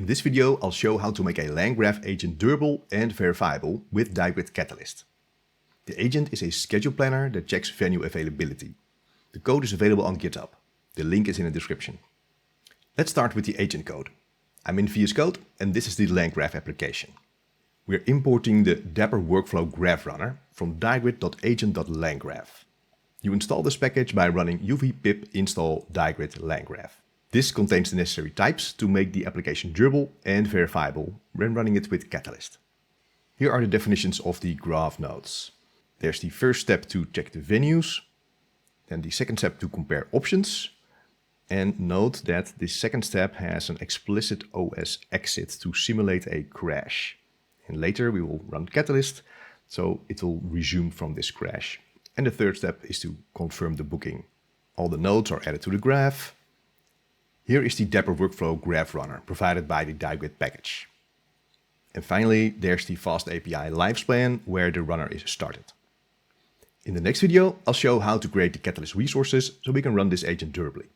In this video, I'll show how to make a LangGraph agent durable and verifiable with Diagrid Catalyst. The agent is a schedule planner that checks venue availability. The code is available on GitHub. The link is in the description. Let's start with the agent code. I'm in VS Code and this is the LangGraph application. We're importing the DaprWorkflowGraphRunner from diagrid.agent.langgraph. You install this package by running uv pip install diagrid langgraph. This contains the necessary types to make the application durable and verifiable when running it with Catalyst. Here are the definitions of the graph nodes. There's the first step to check the venues, then the second step to compare options, and note that this second step has an explicit OS exit to simulate a crash. And later we will run Catalyst, so it will resume from this crash. And the third step is to confirm the booking. All the nodes are added to the graph. Here is the DaprWorkflowGraphRunner provided by the Diagrid package. And finally, there's the fast API lifespan where the runner is started. In the next video, I'll show how to create the Catalyst resources so we can run this agent durably.